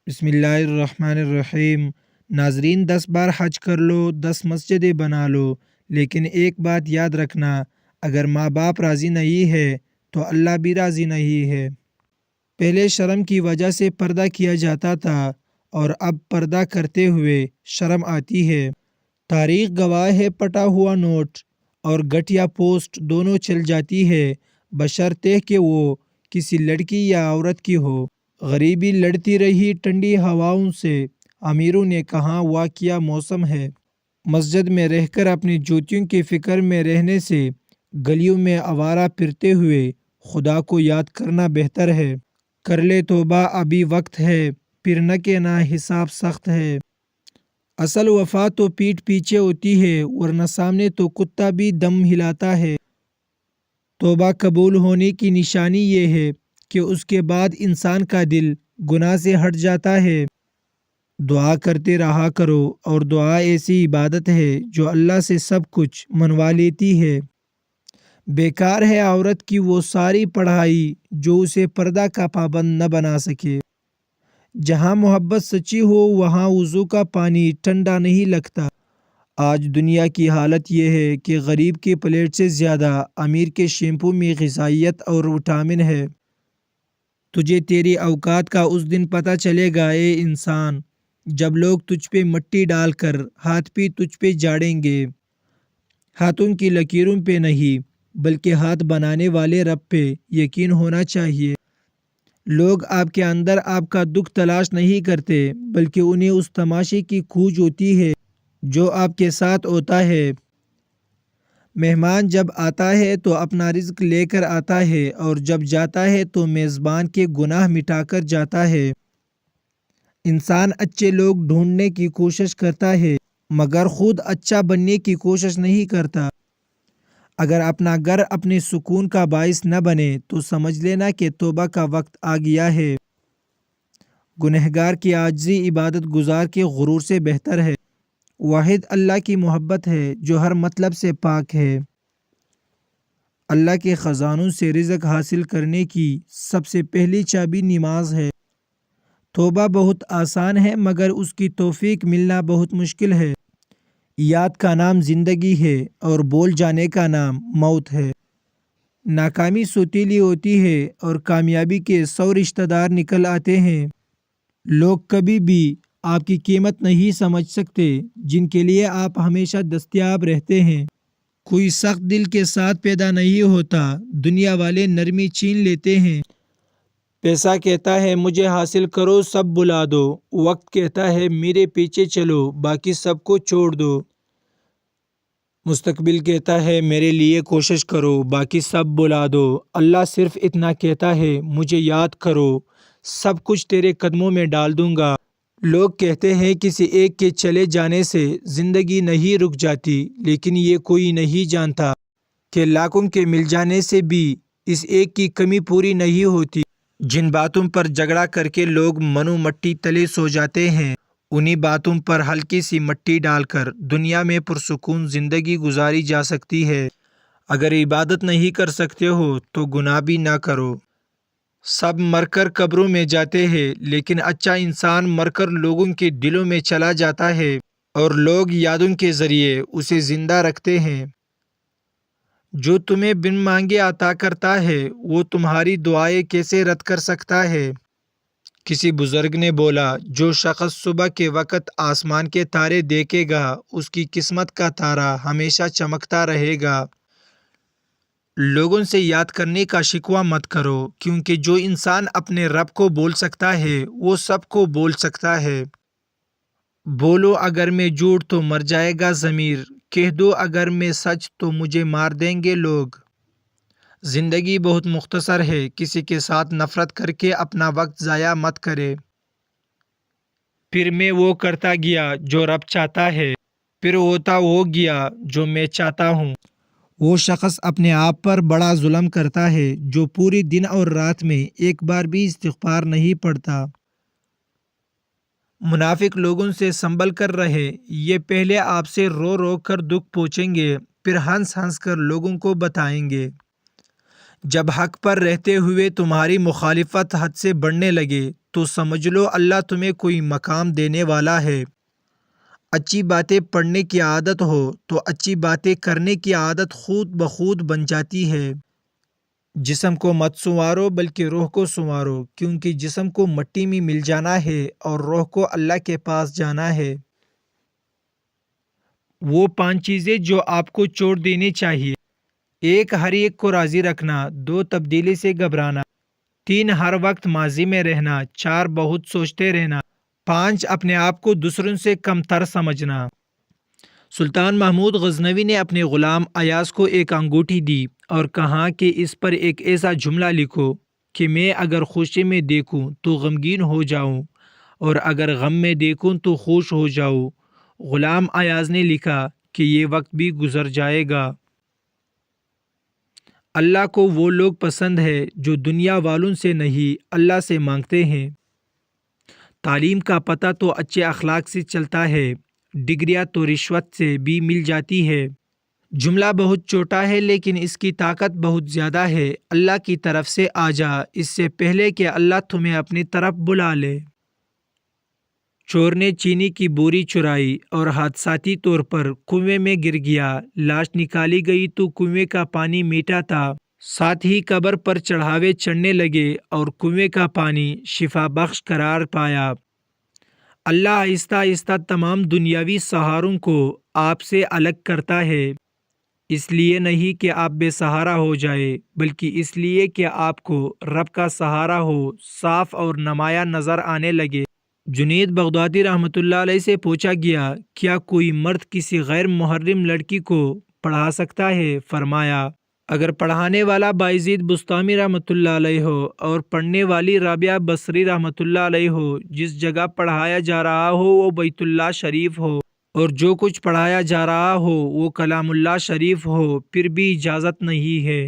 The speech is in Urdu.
بسم اللہ الرحمن الرحیم۔ ناظرین، 10 بار حج کر لو، 10 مسجدیں بنا لو، لیکن ایک بات یاد رکھنا، اگر ماں باپ راضی نہیں ہے تو اللہ بھی راضی نہیں ہے۔ پہلے شرم کی وجہ سے پردہ کیا جاتا تھا اور اب پردہ کرتے ہوئے شرم آتی ہے۔ تاریخ گواہ ہے، پٹا ہوا نوٹ اور گٹھیا پوسٹ دونوں چل جاتی ہے، بشرطے کہ وہ کسی لڑکی یا عورت کی ہو۔ غریبی لڑتی رہی ٹھنڈی ہواؤں سے، امیروں نے کہا واقعہ موسم ہے۔ مسجد میں رہ کر اپنی جوتیوں کی فکر میں رہنے سے گلیوں میں آوارہ پھرتے ہوئے خدا کو یاد کرنا بہتر ہے۔ کر لے توبہ، ابھی وقت ہے، پھر نہ کہ نا حساب سخت ہے۔ اصل وفا تو پیٹھ پیچھے ہوتی ہے، ورنہ سامنے تو کتا بھی دم ہلاتا ہے۔ توبہ قبول ہونے کی نشانی یہ ہے کہ اس کے بعد انسان کا دل گناہ سے ہٹ جاتا ہے۔ دعا کرتے رہا کرو، اور دعا ایسی عبادت ہے جو اللہ سے سب کچھ منوا لیتی ہے۔ بیکار ہے عورت کی وہ ساری پڑھائی جو اسے پردہ کا پابند نہ بنا سکے۔ جہاں محبت سچی ہو وہاں وضو کا پانی ٹھنڈا نہیں لگتا۔ آج دنیا کی حالت یہ ہے کہ غریب کے پلیٹ سے زیادہ امیر کے شیمپو میں غذائیت اور وٹامن ہے۔ تجھے تیری اوقات کا اس دن پتہ چلے گا اے انسان، جب لوگ تجھ پہ مٹی ڈال کر ہاتھ بھی تجھ پہ جاڑیں گے۔ ہاتھوں کی لکیروں پہ نہیں، بلکہ ہاتھ بنانے والے رب پہ یقین ہونا چاہیے۔ لوگ آپ کے اندر آپ کا دکھ تلاش نہیں کرتے، بلکہ انہیں اس تماشے کی کھوج ہوتی ہے جو آپ کے ساتھ ہوتا ہے۔ مہمان جب آتا ہے تو اپنا رزق لے کر آتا ہے، اور جب جاتا ہے تو میزبان کے گناہ مٹا کر جاتا ہے۔ انسان اچھے لوگ ڈھونڈنے کی کوشش کرتا ہے، مگر خود اچھا بننے کی کوشش نہیں کرتا۔ اگر اپنا گھر اپنے سکون کا باعث نہ بنے تو سمجھ لینا کہ توبہ کا وقت آ گیا ہے۔ گنہگار کی عاجزی عبادت گزار کے غرور سے بہتر ہے۔ واحد اللہ کی محبت ہے جو ہر مطلب سے پاک ہے۔ اللہ کے خزانوں سے رزق حاصل کرنے کی سب سے پہلی چابی نماز ہے۔ توبہ بہت آسان ہے، مگر اس کی توفیق ملنا بہت مشکل ہے۔ یاد کا نام زندگی ہے اور بول جانے کا نام موت ہے۔ ناکامی سوتیلی ہوتی ہے اور کامیابی کے 100 رشتہ دار نکل آتے ہیں۔ لوگ کبھی بھی آپ کی قیمت نہیں سمجھ سکتے جن کے لیے آپ ہمیشہ دستیاب رہتے ہیں۔ کوئی سخت دل کے ساتھ پیدا نہیں ہوتا، دنیا والے نرمی چھین لیتے ہیں۔ پیسہ کہتا ہے مجھے حاصل کرو، سب بلا دو۔ وقت کہتا ہے میرے پیچھے چلو، باقی سب کو چھوڑ دو۔ مستقبل کہتا ہے میرے لیے کوشش کرو، باقی سب بلا دو۔ اللہ صرف اتنا کہتا ہے مجھے یاد کرو، سب کچھ تیرے قدموں میں ڈال دوں گا۔ لوگ کہتے ہیں کسی ایک کے چلے جانے سے زندگی نہیں رک جاتی، لیکن یہ کوئی نہیں جانتا کہ لاکھوں کے مل جانے سے بھی اس ایک کی کمی پوری نہیں ہوتی۔ جن باتوں پر جھگڑا کر کے لوگ منو مٹی تلے سو جاتے ہیں، انہی باتوں پر ہلکی سی مٹی ڈال کر دنیا میں پرسکون زندگی گزاری جا سکتی ہے۔ اگر عبادت نہیں کر سکتے ہو تو گناہ بھی نہ کرو۔ سب مر کر قبروں میں جاتے ہیں، لیکن اچھا انسان مر کر لوگوں کے دلوں میں چلا جاتا ہے، اور لوگ یادوں کے ذریعے اسے زندہ رکھتے ہیں۔ جو تمہیں بن مانگے عطا کرتا ہے، وہ تمہاری دعائیں کیسے رد کر سکتا ہے؟ کسی بزرگ نے بولا، جو شخص صبح کے وقت آسمان کے تارے دیکھے گا، اس کی قسمت کا تارا ہمیشہ چمکتا رہے گا۔ لوگوں سے یاد کرنے کا شکوہ مت کرو، کیونکہ جو انسان اپنے رب کو بول سکتا ہے وہ سب کو بول سکتا ہے۔ بولو اگر میں جھوٹ تو مر جائے گا ضمیر، کہہ دو اگر میں سچ تو مجھے مار دیں گے لوگ۔ زندگی بہت مختصر ہے، کسی کے ساتھ نفرت کر کے اپنا وقت ضائع مت کرے۔ پھر میں وہ کرتا گیا جو رب چاہتا ہے، پھر ہوتا وہ گیا جو میں چاہتا ہوں۔ وہ شخص اپنے آپ پر بڑا ظلم کرتا ہے جو پوری دن اور رات میں ایک بار بھی استغفار نہیں پڑھتا۔ منافق لوگوں سے سنبھل کر رہے، یہ پہلے آپ سے رو رو کر دکھ پوچھیں گے، پھر ہنس ہنس کر لوگوں کو بتائیں گے۔ جب حق پر رہتے ہوئے تمہاری مخالفت حد سے بڑھنے لگے تو سمجھ لو اللہ تمہیں کوئی مقام دینے والا ہے۔ اچھی باتیں پڑھنے کی عادت ہو تو اچھی باتیں کرنے کی عادت خود بخود بن جاتی ہے۔ جسم کو مت سنوارو بلکہ روح کو سنوارو، کیونکہ جسم کو مٹی میں مل جانا ہے اور روح کو اللہ کے پاس جانا ہے۔ وہ 5 چیزیں جو آپ کو چھوڑ دینی چاہیے: 1 ہر ایک کو راضی رکھنا، 2 تبدیلی سے گھبرانا، 3 ہر وقت ماضی میں رہنا، 4 بہت سوچتے رہنا، 5 اپنے آپ کو دوسروں سے کم تر سمجھنا۔ سلطان محمود غزنوی نے اپنے غلام ایاز کو ایک انگوٹھی دی اور کہا کہ اس پر ایک ایسا جملہ لکھو کہ میں اگر خوشی میں دیکھوں تو غمگین ہو جاؤں اور اگر غم میں دیکھوں تو خوش ہو جاؤں۔ غلام ایاز نے لکھا کہ یہ وقت بھی گزر جائے گا۔ اللہ کو وہ لوگ پسند ہے جو دنیا والوں سے نہیں اللہ سے مانگتے ہیں۔ تعلیم کا پتہ تو اچھے اخلاق سے چلتا ہے، ڈگریاں تو رشوت سے بھی مل جاتی ہے۔ جملہ بہت چھوٹا ہے لیکن اس کی طاقت بہت زیادہ ہے۔ اللہ کی طرف سے آ جا اس سے پہلے کہ اللہ تمہیں اپنی طرف بلا لے۔ چور نے چینی کی بوری چرائی اور حادثاتی طور پر کنویں میں گر گیا۔ لاش نکالی گئی تو کنویں کا پانی میٹھا تھا، ساتھ ہی قبر پر چڑھاوے چڑھنے لگے اور کنویں کا پانی شفا بخش قرار پایا۔ اللہ آہستہ آہستہ تمام دنیاوی سہاروں کو آپ سے الگ کرتا ہے، اس لیے نہیں کہ آپ بے سہارا ہو جائے بلکہ اس لیے کہ آپ کو رب کا سہارا ہو صاف اور نمایاں نظر آنے لگے۔ جنید بغدادی رحمۃ اللہ علیہ سے پوچھا گیا، کیا کوئی مرد کسی غیر محرم لڑکی کو پڑھا سکتا ہے؟ فرمایا، اگر پڑھانے والا بایزید بسطامی رحمۃ اللہ علیہ ہو اور پڑھنے والی رابعہ بصری رحمۃ اللہ علیہ ہو، جس جگہ پڑھایا جا رہا ہو وہ بیت اللہ شریف ہو اور جو کچھ پڑھایا جا رہا ہو وہ کلام اللہ شریف ہو، پھر بھی اجازت نہیں ہے۔